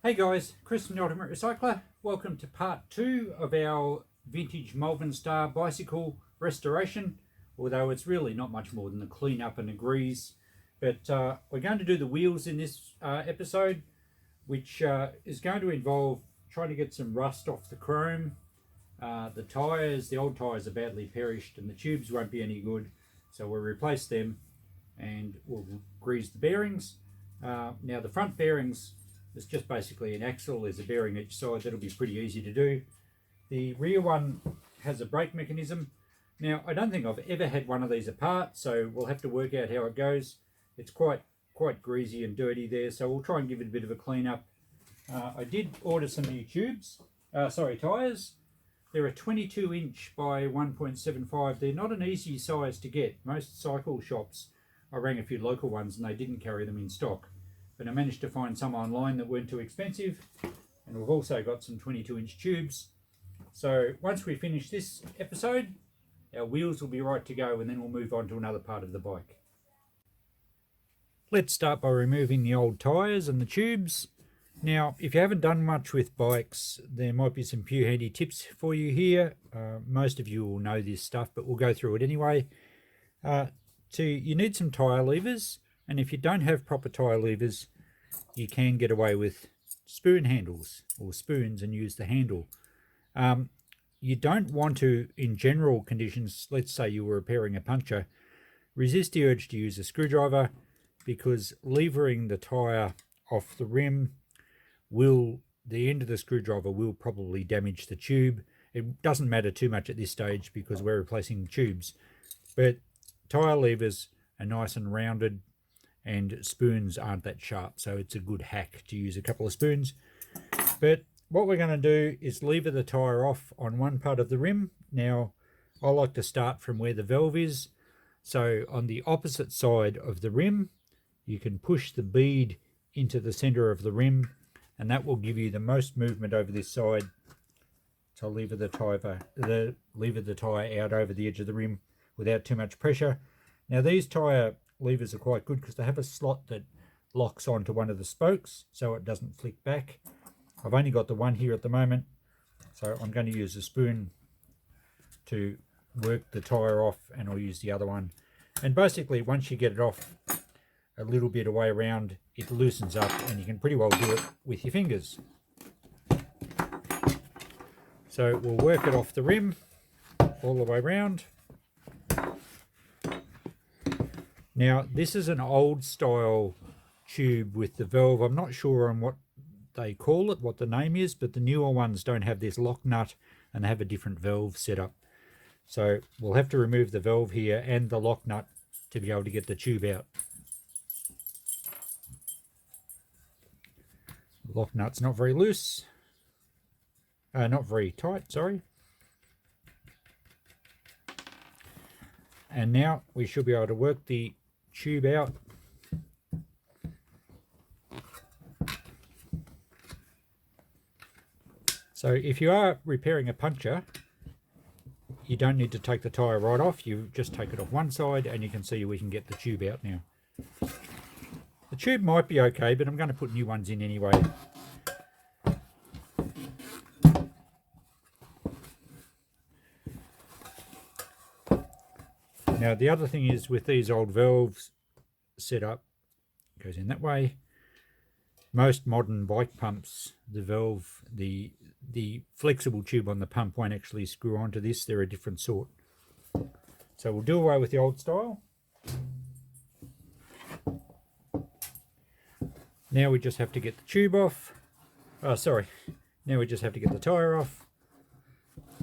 Hey guys, Chris from the Ultimate Recycler. Welcome to part 2 of our vintage Malvern Star bicycle restoration, although it's really not much more than the clean up and the grease. But we're going to do the wheels in this episode, which is going to involve trying to get some rust off the chrome. The tyres, the old tyres are badly perished and the tubes won't be any good, so we'll replace them and we'll grease the bearings. Now the front bearings, it's just basically an axle. There's a bearing each side. That'll be pretty easy to do. The rear one has a brake mechanism. Now, I don't think I've ever had one of these apart, so we'll have to work out how it goes. It's quite greasy and dirty there, so we'll try and give it a bit of a clean up. I did order some new tyres. They're a 22 inch by 1.75. They're not an easy size to get. Most cycle shops, I rang a few local ones and they didn't carry them in stock. But I managed to find some online that weren't too expensive, and we've also got some 22 inch tubes. So once we finish this episode, our wheels will be right to go, and then we'll move on to another part of the bike. Let's start by removing the old tyres and the tubes. Now, if you haven't done much with bikes, there might be some few handy tips for you here. Most of you will know this stuff, but we'll go through it anyway. You need some tyre levers. And if you don't have proper tyre levers, you can get away with spoon handles or spoons and use the handle. You don't want to, in general conditions, let's say you were repairing a puncture, resist the urge to use a screwdriver, because levering the tyre off the rim the end of the screwdriver will probably damage the tube. It doesn't matter too much at this stage because we're replacing tubes, but tyre levers are nice and rounded, and spoons aren't that sharp, so it's a good hack to use a couple of spoons. But what we're going to do is lever the tyre off on one part of the rim. Now, I like to start from where the valve is. So on the opposite side of the rim, you can push the bead into the center of the rim, and that will give you the most movement over this side to lever the tyre out over the edge of the rim without too much pressure. Now, these tyre levers are quite good because they have a slot that locks onto one of the spokes so it doesn't flick back. I've only got the one here at the moment, so I'm going to use a spoon to work the tyre off, and I'll use the other one. And basically, once you get it off a little bit away around, it loosens up and you can pretty well do it with your fingers. So we'll work it off the rim all the way around. Now, this is an old style tube with the valve. I'm not sure on what they call it, what the name is, but the newer ones don't have this lock nut and they have a different valve set up. So we'll have to remove the valve here and the lock nut to be able to get the tube out. The lock nut's not very loose. Not very tight, sorry. And now we should be able to work the tube out. So if you are repairing a puncture, you don't need to take the tyre right off. You just take it off one side and you can see we can get the tube out now. The tube might be okay, but I'm going to put new ones in anyway. Now, the other thing is with these old valves set up, it goes in that way. Most modern bike pumps, the valve, the flexible tube on the pump won't actually screw onto this. They're a different sort. So we'll do away with the old style. Now we just have to get the tube off. Now we just have to get the tyre off.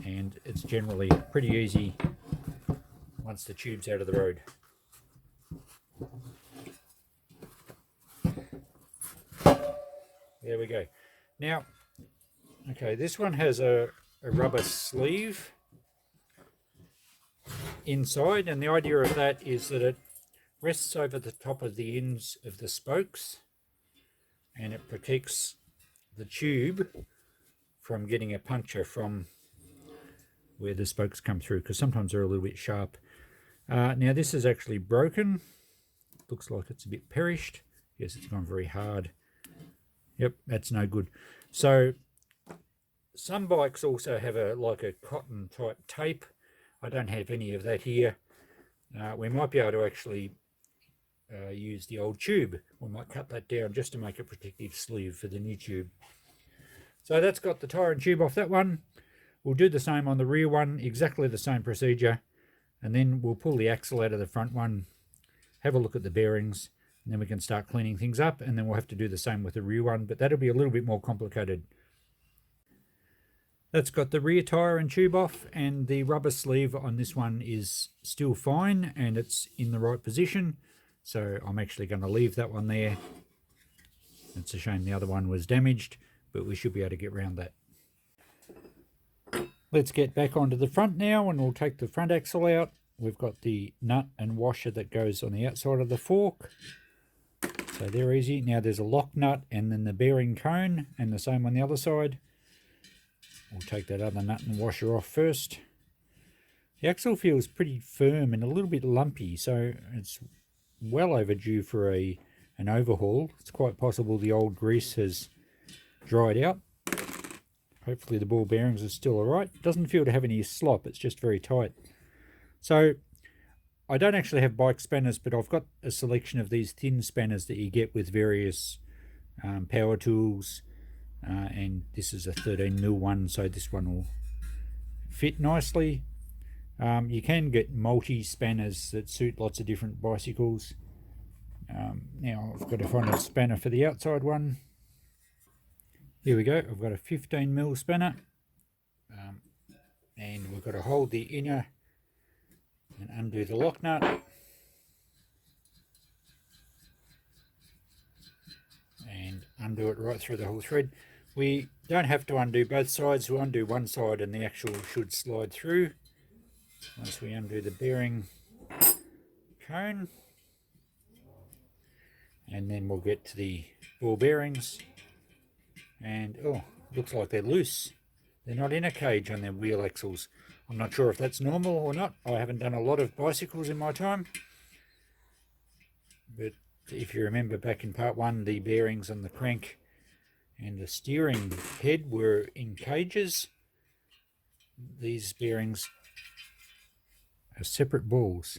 And it's generally pretty easy once the tube's out of the road. There we go. Now, okay, this one has a rubber sleeve inside, and the idea of that is that it rests over the top of the ends of the spokes, and it protects the tube from getting a puncture from where the spokes come through, because sometimes they're a little bit sharp. Now this is actually broken. Looks like it's a bit perished. Yes, it's gone very hard. Yep, that's no good. So some bikes also have like a cotton type tape. I don't have any of that here. We might be able to actually use the old tube. We might cut that down just to make a protective sleeve for the new tube. So that's got the tyre and tube off that one. We'll do the same on the rear one, exactly the same procedure. And then we'll pull the axle out of the front one, have a look at the bearings, and then we can start cleaning things up, and then we'll have to do the same with the rear one, but that'll be a little bit more complicated. That's got the rear tyre and tube off, and the rubber sleeve on this one is still fine and it's in the right position. So I'm actually going to leave that one there. It's a shame the other one was damaged, but we should be able to get around that. Let's get back onto the front now, and we'll take the front axle out. We've got the nut and washer that goes on the outside of the fork. So they're easy. Now there's a lock nut and then the bearing cone, and the same on the other side. We'll take that other nut and washer off first. The axle feels pretty firm and a little bit lumpy, so it's well overdue for an overhaul. It's quite possible the old grease has dried out. Hopefully the ball bearings are still alright. Doesn't feel to have any slop, it's just very tight. So I don't actually have bike spanners, but I've got a selection of these thin spanners that you get with various power tools. And this is a 13mm one, so this one will fit nicely. You can get multi-spanners that suit lots of different bicycles. Now I've got to find a spanner for the outside one. Here we go, I've got a 15mm spanner. And we've got to hold the inner and undo the lock nut. And undo it right through the whole thread. We don't have to undo both sides, we'll undo one side and the axle should slide through. Once we undo the bearing cone. And then we'll get to the ball bearings. And oh, looks like they're loose. They're not in a cage on their wheel axles. I'm not sure if that's normal or not. I haven't done a lot of bicycles in my time. But if you remember back in part one, the bearings on the crank and the steering head were in cages. These bearings are separate balls,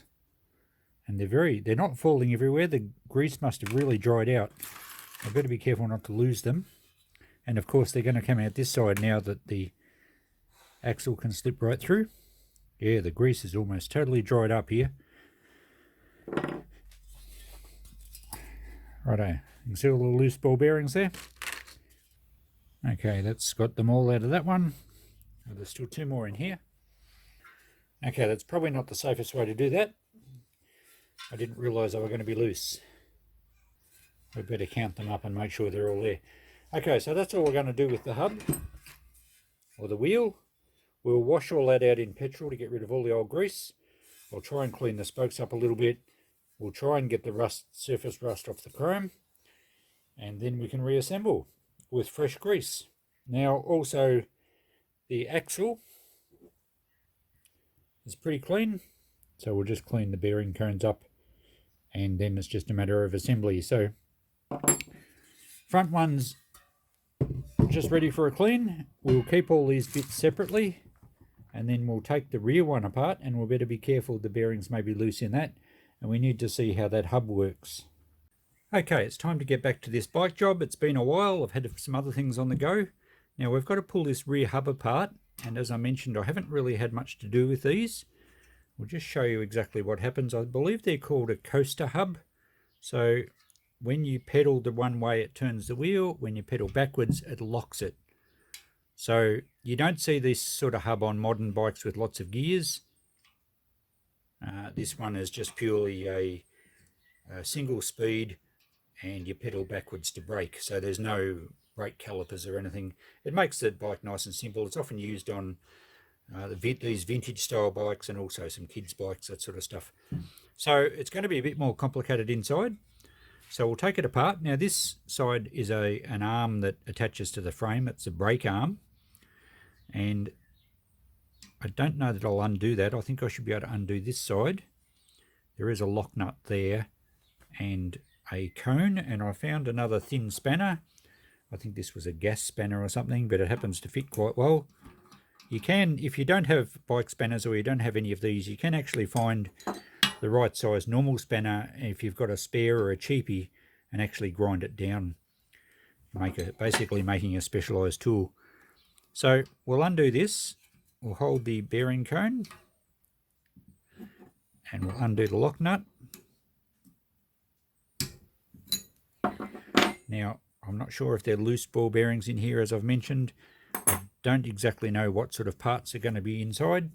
and they're not falling everywhere. The grease must have really dried out. I better be careful not to lose them. And of course they're going to come out this side now that the axle can slip right through. Yeah, the grease is almost totally dried up here. Righto, you can see all the loose ball bearings there. Okay, that's got them all out of that one. Oh, there's still two more in here. Okay, that's probably not the safest way to do that. I didn't realise they were going to be loose. We better count them up and make sure they're all there. Okay, so that's all we're going to do with the hub, or the wheel. We'll wash all that out in petrol to get rid of all the old grease. We'll try and clean the spokes up a little bit. We'll try and get the surface rust off the chrome, and then we can reassemble with fresh grease. Now also the axle is pretty clean, so we'll just clean the bearing cones up and then it's just a matter of assembly. So front one's just ready for a clean. We'll keep all these bits separately, and then we'll take the rear one apart, and we'll better be careful the bearings may be loose in that, and we need to see how that hub works. Okay, it's time to get back to this bike job. It's been a while, I've had some other things on the go. Now we've got to pull this rear hub apart, and as I mentioned, I haven't really had much to do with these. We'll just show you exactly what happens. I believe they're called a coaster hub. So when you pedal the one way, it turns the wheel. When you pedal backwards, it locks it. So you don't see this sort of hub on modern bikes with lots of gears. This one is just purely a single speed, and you pedal backwards to brake. So there's no brake calipers or anything. It makes the bike nice and simple. It's often used on these vintage style bikes and also some kids bikes, that sort of stuff. So it's going to be a bit more complicated inside. So we'll take it apart. Now this side is an arm that attaches to the frame. It's a brake arm. And I don't know that I'll undo that. I think I should be able to undo this side. There is a lock nut there and a cone. And I found another thin spanner. I think this was a gas spanner or something, but it happens to fit quite well. You can, if you don't have bike spanners or you don't have any of these, you can actually find the right size normal spanner if you've got a spare or a cheapie, and actually grind it down, basically making a specialised tool. So we'll undo this, we'll hold the bearing cone, and we'll undo the lock nut. Now, I'm not sure if they're loose ball bearings in here, as I've mentioned. I don't exactly know what sort of parts are going to be inside,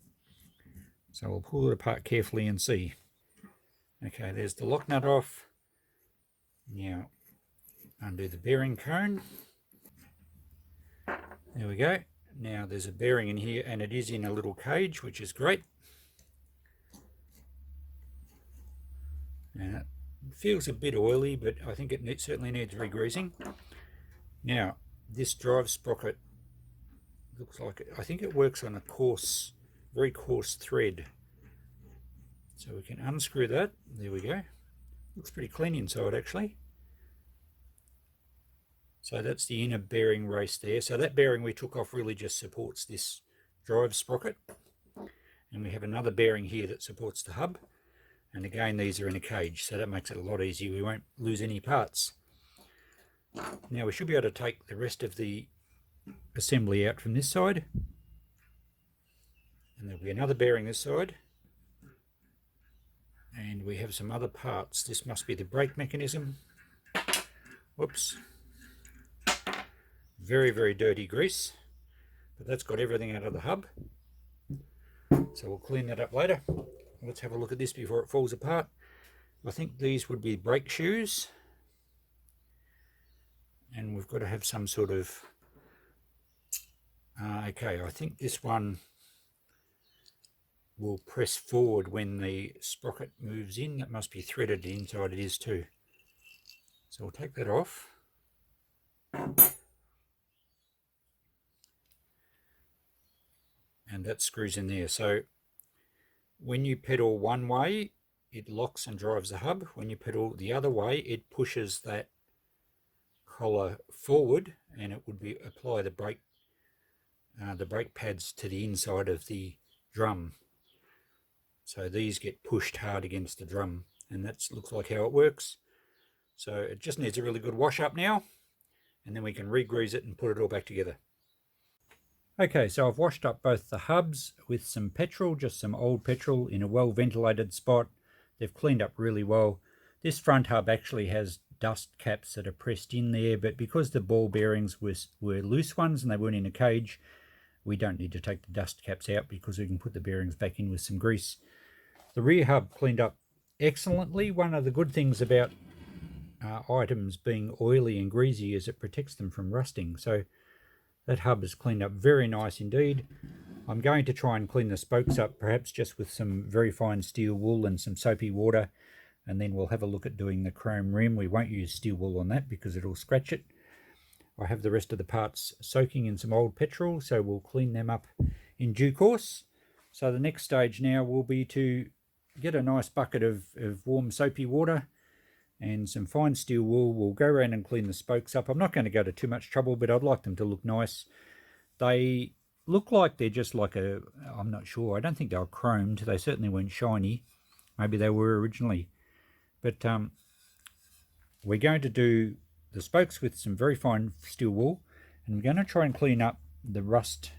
so we'll pull it apart carefully and see. Okay, there's the lock nut off. Now, undo the bearing cone. There we go. Now there's a bearing in here, and it is in a little cage, which is great. And it feels a bit oily, but I think it certainly needs re-greasing. Now, this drive sprocket looks like I think it works on a coarse, very coarse thread. So we can unscrew that. There we go. Looks pretty clean inside, actually. So that's the inner bearing race there. So that bearing we took off really just supports this drive sprocket. And we have another bearing here that supports the hub. And again, these are in a cage, so that makes it a lot easier. We won't lose any parts. Now we should be able to take the rest of the assembly out from this side. And there'll be another bearing this side. And we have some other parts. This must be the brake mechanism. Whoops. Very, very dirty grease. But that's got everything out of the hub. So we'll clean that up later. Let's have a look at this before it falls apart. I think these would be brake shoes. And we've got to have some sort of... okay, I think this one will press forward when the sprocket moves in. That must be threaded inside. It is too. So we'll take that off. And that screws in there. So when you pedal one way, it locks and drives the hub. When you pedal the other way, it pushes that collar forward, and it would be apply the brake pads to the inside of the drum. So these get pushed hard against the drum, and that looks like how it works. So it just needs a really good wash up now, and then we can re-grease it and put it all back together. Okay, so I've washed up both the hubs with some petrol, just some old petrol in a well ventilated spot. They've cleaned up really well. This front hub actually has dust caps that are pressed in there, but because the ball bearings were loose ones and they weren't in a cage, we don't need to take the dust caps out because we can put the bearings back in with some grease. The rear hub cleaned up excellently. One of the good things about items being oily and greasy is it protects them from rusting. So that hub is cleaned up very nice indeed. I'm going to try and clean the spokes up, perhaps just with some very fine steel wool and some soapy water, and then we'll have a look at doing the chrome rim. We won't use steel wool on that because it'll scratch it. I have the rest of the parts soaking in some old petrol, so we'll clean them up in due course. So the next stage now will be to get a nice bucket of warm soapy water and some fine steel wool. We'll go around and clean the spokes up. I'm not going to go to too much trouble, but I'd like them to look nice. They look like they're just like I'm not sure. I don't think they were chromed. They certainly weren't shiny. Maybe they were originally. But we're going to do the spokes with some very fine steel wool, and I'm going to try and clean up the rust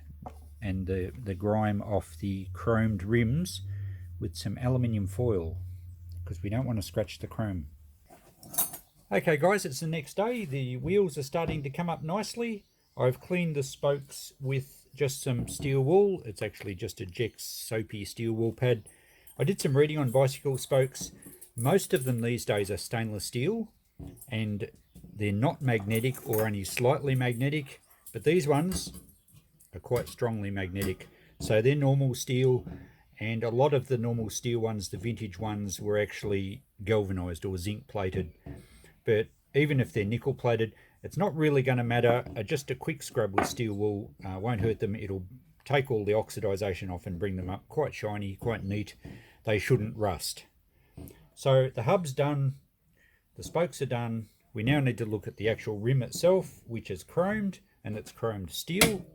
and the grime off the chromed rims with some aluminium foil, because we don't want to scratch the chrome. Okay guys, it's the next day. The wheels are starting to come up nicely. I've cleaned the spokes with just some steel wool. It's actually just a Jex soapy steel wool pad. I did some reading on bicycle spokes. Most of them these days are stainless steel, and they're not magnetic or only slightly magnetic, but these ones are quite strongly magnetic. So they're normal steel, and a lot of the normal steel ones, the vintage ones, were actually galvanized or zinc plated. But even if they're nickel plated, it's not really going to matter. Just a quick scrub with steel wool won't hurt them. It'll take all the oxidization off and bring them up quite shiny, quite neat. They shouldn't rust. So the hub's done, the spokes are done. We now need to look at the actual rim itself, which is chromed, and it's chromed steel.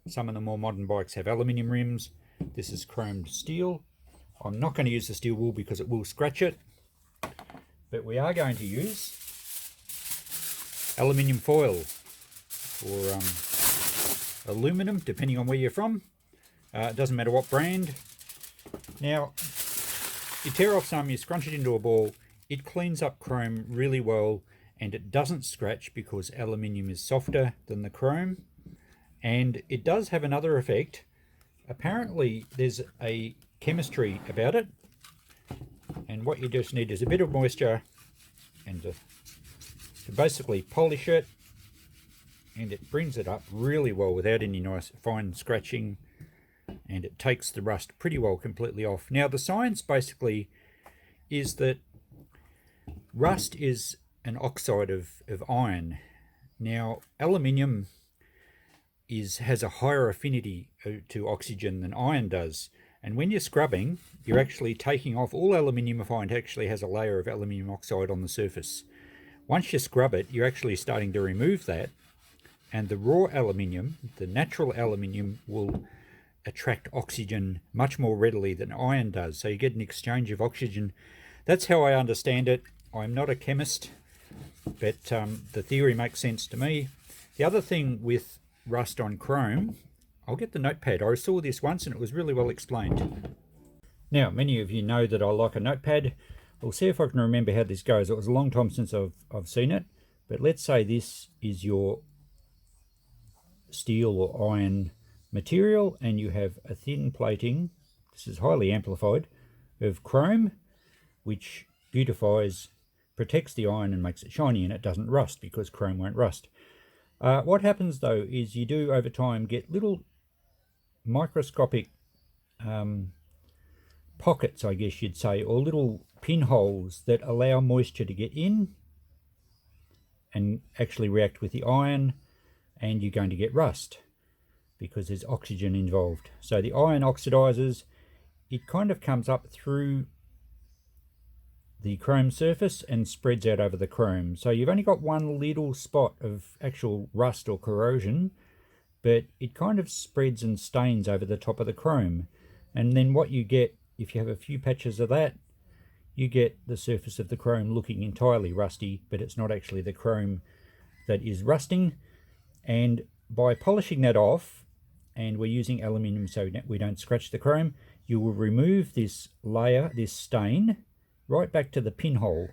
Some of the more modern bikes have aluminium rims. This is chromed steel. I'm not going to use the steel wool because it will scratch it, but we are going to use aluminium foil or aluminum, depending on where you're from. It doesn't matter what brand. Now, you tear off some, you scrunch it into a ball, it cleans up chrome really well, and it doesn't scratch because aluminium is softer than the chrome. And it does have another effect. Apparently there's a chemistry about it, and what you just need is a bit of moisture and to basically polish it, and it brings it up really well without any nice fine scratching, and it takes the rust pretty well completely off. Now the science basically is that rust is an oxide of iron. Now aluminium has a higher affinity to oxygen than iron does, and when you're scrubbing, you're actually taking off all aluminium. If iron actually has a layer of aluminium oxide on the surface. Once you scrub it, you're actually starting to remove that, and the raw aluminium, the natural aluminium, will attract oxygen much more readily than iron does, so you get an exchange of oxygen. That's how I understand it. I'm not a chemist, but the theory makes sense to me. The other thing with rust on chrome, I'll get the notepad. I saw this once and it was really well explained. Now, many of you know that I like a notepad. We'll see if I can remember how this goes. It was a long time since I've seen it, but let's say this is your steel or iron material, and you have a thin plating, this is highly amplified, of chrome, which beautifies, protects the iron and makes it shiny, and it doesn't rust because chrome won't rust. What happens though is you do over time get little microscopic pockets, I guess you'd say, or little pinholes that allow moisture to get in and actually react with the iron, and you're going to get rust because there's oxygen involved. So the iron oxidizes, it kind of comes up through the chrome surface and spreads out over the chrome. So you've only got one little spot of actual rust or corrosion, but it kind of spreads and stains over the top of the chrome. And then what you get, if you have a few patches of that, you get the surface of the chrome looking entirely rusty, but it's not actually the chrome that is rusting. And by polishing that off, and we're using aluminium so we don't scratch the chrome, you will remove this layer, this stain, right back to the pinhole.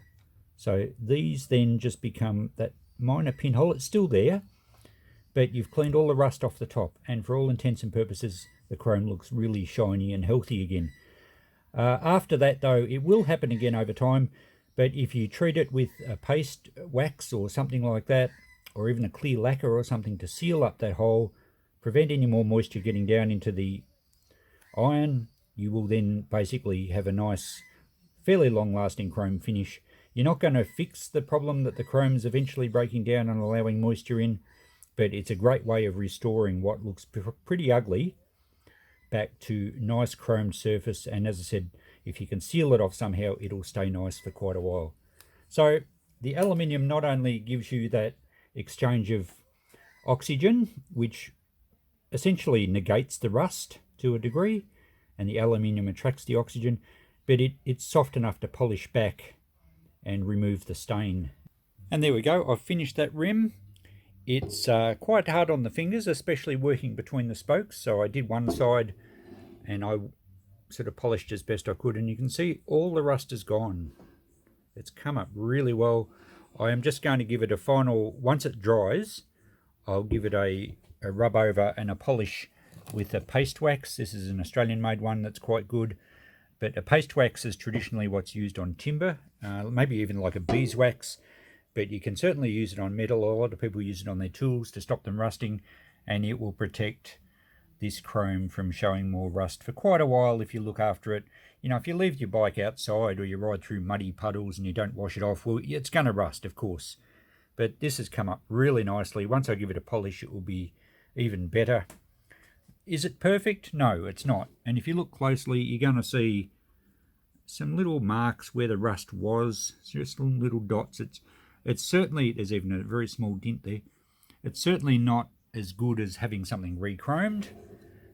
So these then just become that minor pinhole. It's still there, but you've cleaned all the rust off the top, and for all intents and purposes the chrome looks really shiny and healthy again. After that though, it will happen again over time, but if you treat it with a paste wax or something like that, or even a clear lacquer or something to seal up that hole, prevent any more moisture getting down into the iron, you will then basically have a nice, fairly long-lasting chrome finish. You're not going to fix the problem that the chrome's eventually breaking down and allowing moisture in, but it's a great way of restoring what looks pretty ugly back to nice chromed surface. And as I said, if you can seal it off somehow, it'll stay nice for quite a while. So the aluminium not only gives you that exchange of oxygen, which essentially negates the rust to a degree, and the aluminium attracts the oxygen, but it's soft enough to polish back and remove the stain. And there we go, I've finished that rim. It's quite hard on the fingers, especially working between the spokes, so I did one side and I sort of polished as best I could, and you can see all the rust is gone. It's come up really well. I am just going to give it a final, once it dries, I'll give it a rub over and a polish with a paste wax. This is an Australian made one that's quite good, but a paste wax is traditionally what's used on timber, maybe even like a beeswax, but you can certainly use it on metal. A lot of people use it on their tools to stop them rusting, and it will protect this chrome from showing more rust for quite a while if you look after it. You know, if you leave your bike outside or you ride through muddy puddles and you don't wash it off, well, it's going to rust, of course. But this has come up really nicely. Once I give it a polish, it will be even better. Is it perfect? No, it's not. And if you look closely, you're going to see some little marks where the rust was, just little dots. It's certainly, there's even a very small dent there. It's certainly not as good as having something re-chromed,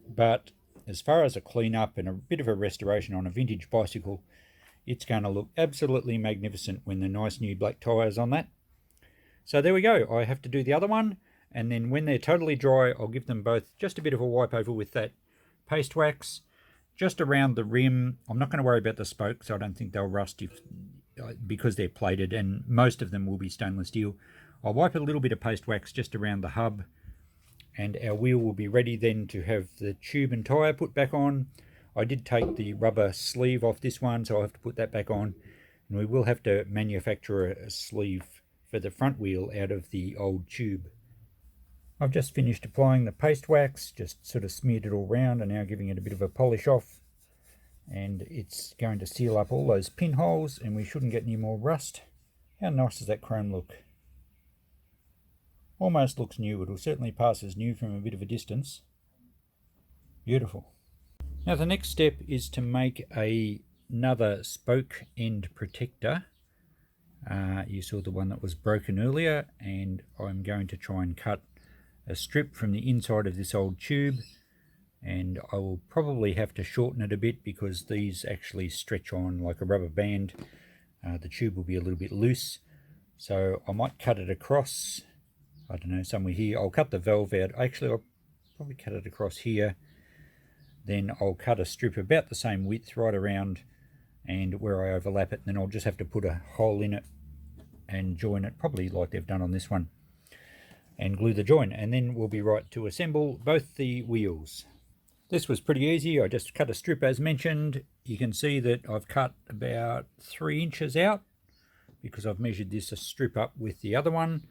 but as far as a clean-up and a bit of a restoration on a vintage bicycle, it's going to look absolutely magnificent when the nice new black tyres on that. So there we go. I have to do the other one, and then when they're totally dry, I'll give them both just a bit of a wipe over with that paste wax, just around the rim. I'm not going to worry about the spokes. I don't think they'll rust because they're plated, and most of them will be stainless steel. I'll wipe a little bit of paste wax just around the hub, and our wheel will be ready then to have the tube and tyre put back on. I did take the rubber sleeve off this one, so I'll have to put that back on, and we will have to manufacture a sleeve for the front wheel out of the old tube. I've just finished applying the paste wax, just sort of smeared it all round, and now giving it a bit of a polish off, and it's going to seal up all those pinholes, and we shouldn't get any more rust. How nice does that chrome look? Almost looks new. It'll certainly pass as new from a bit of a distance. Beautiful. Now the next step is to make another spoke end protector. You saw the one that was broken earlier, and I'm going to try and cut a strip from the inside of this old tube, and I will probably have to shorten it a bit because these actually stretch on like a rubber band. The tube will be a little bit loose, so I might cut it across, I don't know, somewhere here. I'll cut the valve out. Actually, I'll probably cut it across here. Then I'll cut a strip about the same width right around and where I overlap it, and then I'll just have to put a hole in it and join it, probably like they've done on this one, and glue the join, and then we'll be right to assemble both the wheels. This was pretty easy. I just cut a strip as mentioned. You can see that I've cut about 3 inches out because I've measured this a strip up with the other one.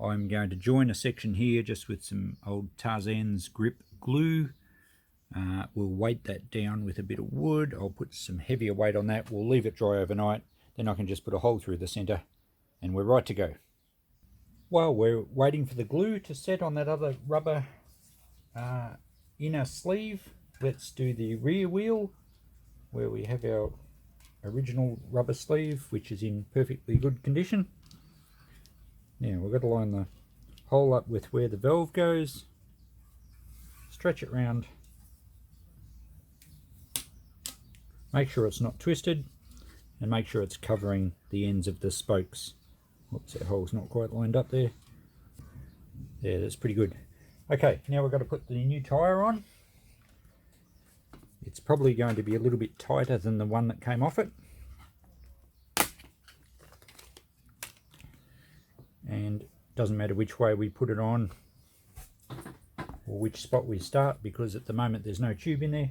I'm going to join a section here just with some old Tarzan's grip glue. We'll weight that down with a bit of wood. I'll put some heavier weight on that. We'll leave it dry overnight. Then I can just put a hole through the center and we're right to go. While we're waiting for the glue to set on that other rubber inner sleeve, let's do the rear wheel where we have our original rubber sleeve, which is in perfectly good condition. Now we've got to line the hole up with where the valve goes, stretch it round, make sure it's not twisted, and make sure it's covering the ends of the spokes. Oops, that hole's not quite lined up there. Yeah, that's pretty good. Okay, now we've got to put the new tyre on. It's probably going to be a little bit tighter than the one that came off it. And it doesn't matter which way we put it on or which spot we start, because at the moment there's no tube in there.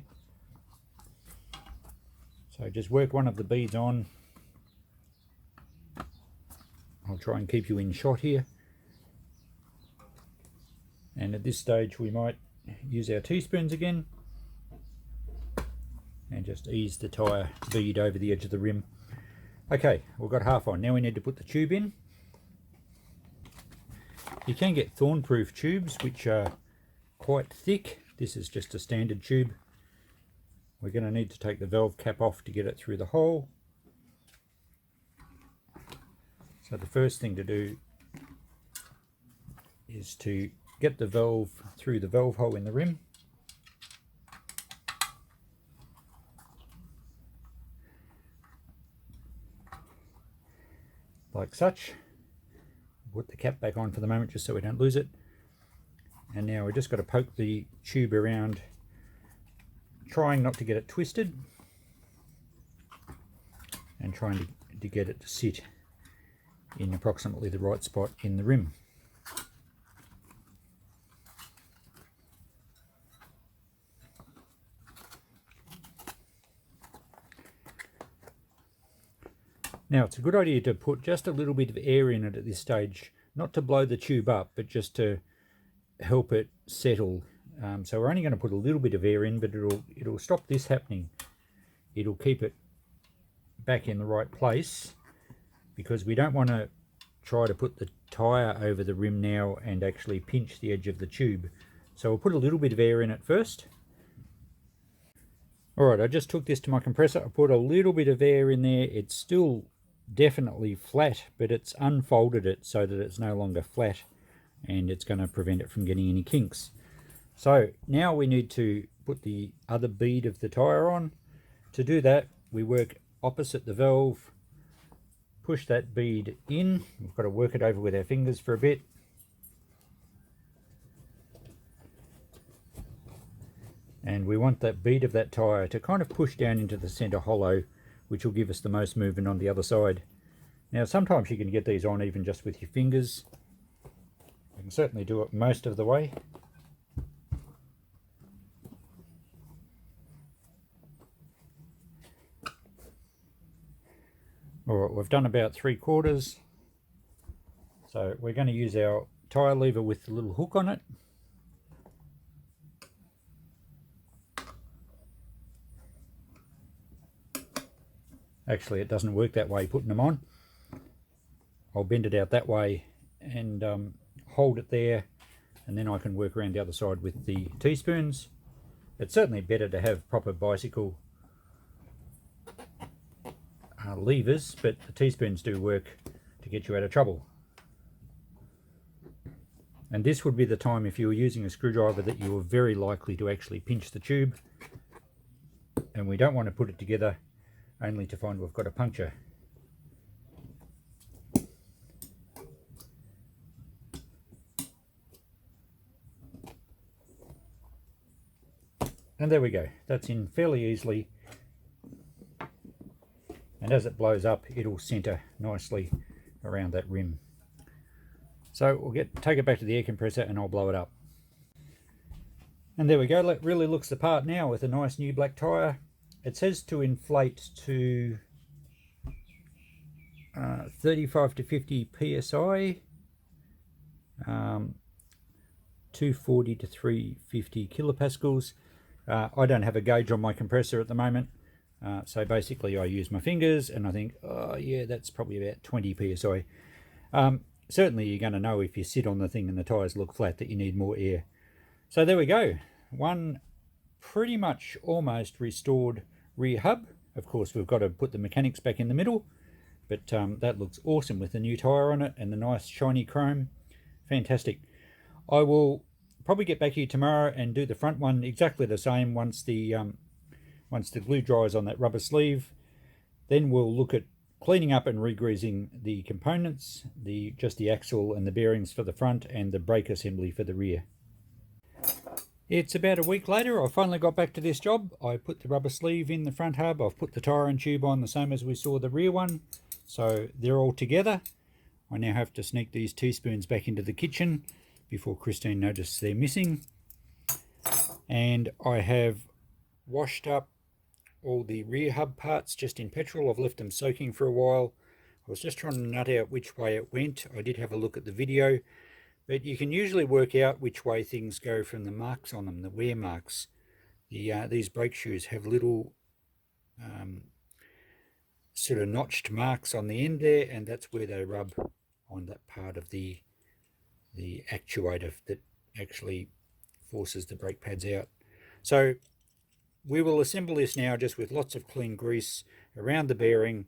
So just work one of the beads on. I'll try and keep you in shot here. And at this stage we might use our teaspoons again and just ease the tyre bead over the edge of the rim. Okay, we've got half on. Now we need to put the tube in. You can get thorn-proof tubes which are quite thick. This is just a standard tube. We're going to need to take the valve cap off to get it through the hole. So the first thing to do is to get the valve through the valve hole in the rim. Like such. Put the cap back on for the moment just so we don't lose it. And now we've just got to poke the tube around, trying not to get it twisted and trying to get it to sit in approximately the right spot in the rim. Now it's a good idea to put just a little bit of air in it at this stage, not to blow the tube up, but just to help it settle. So we're only going to put a little bit of air in, but it'll stop this happening. It'll keep it back in the right place, because we don't want to try to put the tyre over the rim now and actually pinch the edge of the tube. So we'll put a little bit of air in it first. Alright, I just took this to my compressor. I put a little bit of air in there. It's still definitely flat, but it's unfolded it so that it's no longer flat, and it's going to prevent it from getting any kinks. So now we need to put the other bead of the tyre on. To do that, we work opposite the valve, push that bead in. We've got to work it over with our fingers for a bit. And we want that bead of that tyre to kind of push down into the centre hollow, which will give us the most movement on the other side. Now sometimes you can get these on even just with your fingers. You can certainly do it most of the way. Alright, we've done about 3/4. So we're going to use our tyre lever with the little hook on it. Actually, it doesn't work that way putting them on. I'll bend it out that way and hold it there, and then I can work around the other side with the teaspoons. It's certainly better to have proper bicycle levers, but the teaspoons do work to get you out of trouble. And this would be the time, if you were using a screwdriver, that you were very likely to actually pinch the tube, and we don't want to put it together only to find we've got a puncture. And there we go, that's in fairly easily, and as it blows up it'll centre nicely around that rim. So we'll take it back to the air compressor and I'll blow it up. And there we go, it really looks the part now with a nice new black tyre. It says to inflate to 35 to 50 psi, 240 to 350 kilopascals. I don't have a gauge on my compressor at the moment, so basically I use my fingers and I think, oh yeah, that's probably about 20 psi. Certainly you're going to know if you sit on the thing and the tyres look flat that you need more air. So there we go, one pretty much almost restored rear hub. Of course we've got to put the mechanics back in the middle, but that looks awesome with the new tyre on it and the nice shiny chrome. Fantastic. I will probably get back here tomorrow and do the front one exactly the same once the glue dries on that rubber sleeve. Then we'll look at cleaning up and re-greasing the components, just the axle and the bearings for the front and the brake assembly for the rear. It's about a week later. I finally got back to this job. I put the rubber sleeve in the front hub. I've put the tyre and tube on the same as we saw the rear one. So they're all together. I now have to sneak these teaspoons back into the kitchen before Christine notices they're missing. And I have washed up all the rear hub parts just in petrol. I've left them soaking for a while. I was just trying to nut out which way it went. I did have a look at the video. But you can usually work out which way things go from the marks on them, the wear marks. These brake shoes have little sort of notched marks on the end there, and that's where they rub on that part of the actuator that actually forces the brake pads out. So we will assemble this now just with lots of clean grease around the bearing.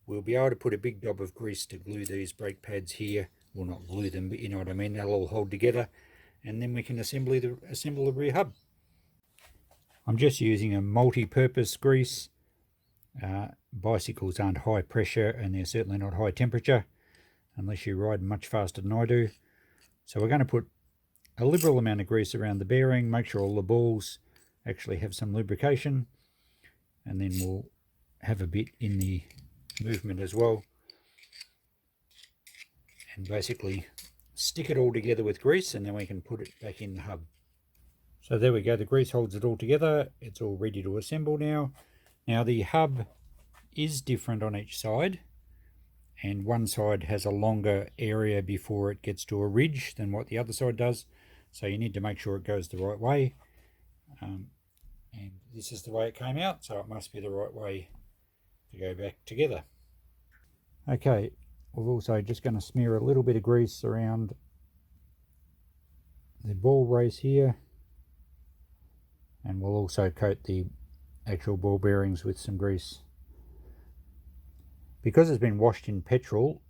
We'll be able to put a big dob of grease to glue these brake pads here. Well, not glue them, but you know what I mean, they'll all hold together, and then we can assemble the rear hub. I'm just using a multi-purpose grease. Bicycles aren't high pressure and they're certainly not high temperature unless you ride much faster than I do. So we're going to put a liberal amount of grease around the bearing, make sure all the balls actually have some lubrication, and then we'll have a bit in the movement as well. And basically stick it all together with grease, and then we can put it back in the hub. So there we go, the grease holds it all together. It's all ready to assemble now. Now the hub is different on each side, and one side has a longer area before it gets to a ridge than what the other side does. So you need to make sure it goes the right way. And this is the way it came out, so it must be the right way to go back together. Okay. We're also just going to smear a little bit of grease around the ball race here, and we'll also coat the actual ball bearings with some grease. Because it's been washed in petrol,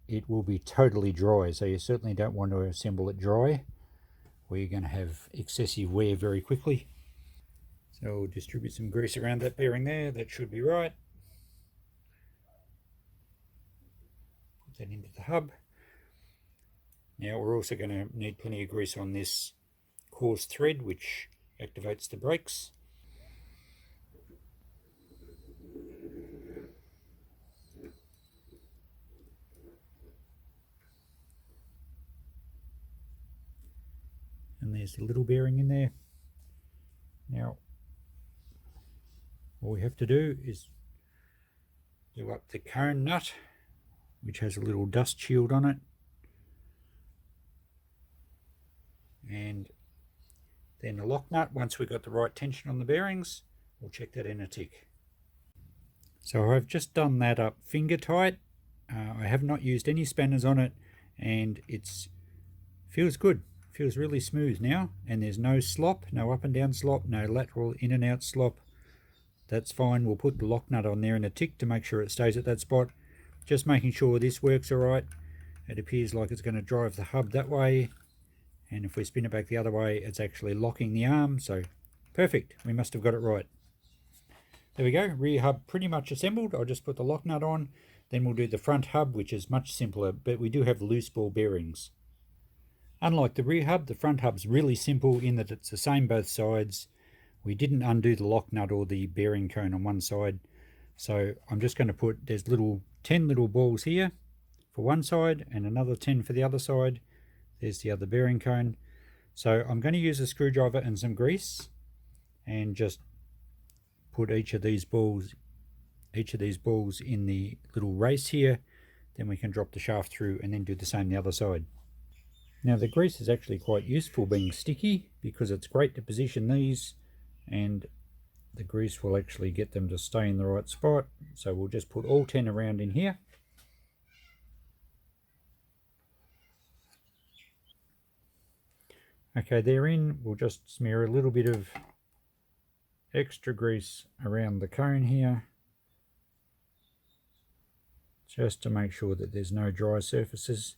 it will be totally dry, so you certainly don't want to assemble it dry, or you're going to have excessive wear very quickly. So we'll distribute some grease around that bearing there. That should be right. Put that into the hub. Now we're also going to need plenty of grease on this coarse thread, which activates the brakes. And there's the little bearing in there. Now, all we have to do is do up the cone nut, which has a little dust shield on it. And then the lock nut, once we've got the right tension on the bearings, we'll check that in a tick. So I've just done that up finger tight. I have not used any spanners on it, and it feels good. Feels really smooth now, and there's no slop, no up and down slop, no lateral in and out slop. That's fine. We'll put the lock nut on there in a tick to make sure it stays at that spot. Just making sure this works all right. It appears like it's going to drive the hub that way, and if we spin it back the other way, it's actually locking the arm. So perfect, we must have got it right. There we go, rear hub pretty much assembled. I'll just put the lock nut on, then we'll do the front hub, which is much simpler, but we do have loose ball bearings. Unlike the rear hub, the front hub's really simple in that it's the same both sides. We didn't undo the lock nut or the bearing cone on one side, so I'm just going to put, there's 10 little balls here for one side and another 10 for the other side. There's the other bearing cone. So I'm going to use a screwdriver and some grease and just put each of these balls in the little race here. Then we can drop the shaft through and then do the same the other side. Now the grease is actually quite useful being sticky, because it's great to position these, and the grease will actually get them to stay in the right spot. So we'll just put all 10 around in here. Okay, they're in. We'll just smear a little bit of extra grease around the cone here, just to make sure that there's no dry surfaces.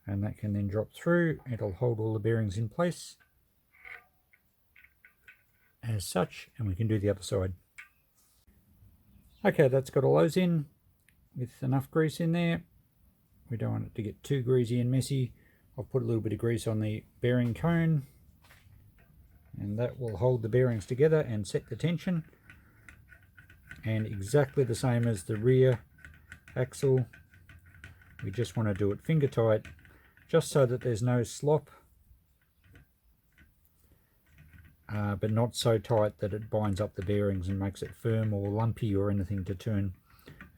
And that can then drop through. It'll hold all the bearings in place as such, and we can do the other side. Okay, that's got all those in with enough grease in there. We don't want it to get too greasy and messy. I'll put a little bit of grease on the bearing cone, and that will hold the bearings together and set the tension. And exactly the same as the rear axle, we just want to do it finger tight, just so that there's no slop, but not so tight that it binds up the bearings and makes it firm or lumpy or anything to turn.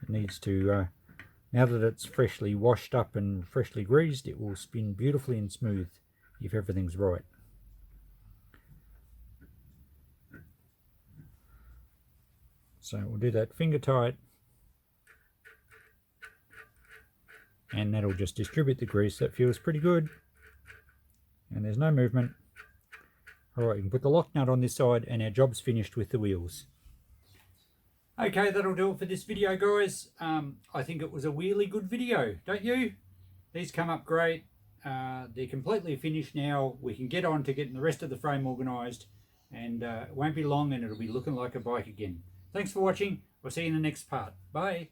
It needs to, now that it's freshly washed up and freshly greased, it will spin beautifully and smooth if everything's right. So we'll do that finger tight, and that'll just distribute the grease. That feels pretty good, and there's no movement. Alright, you can put the lock nut on this side, and our job's finished with the wheels. Okay, that'll do it for this video, guys. I think it was a really good video, don't you? These come up great. They're completely finished now. We can get on to getting the rest of the frame organised, and it won't be long and it'll be looking like a bike again. Thanks for watching. We'll see you in the next part. Bye.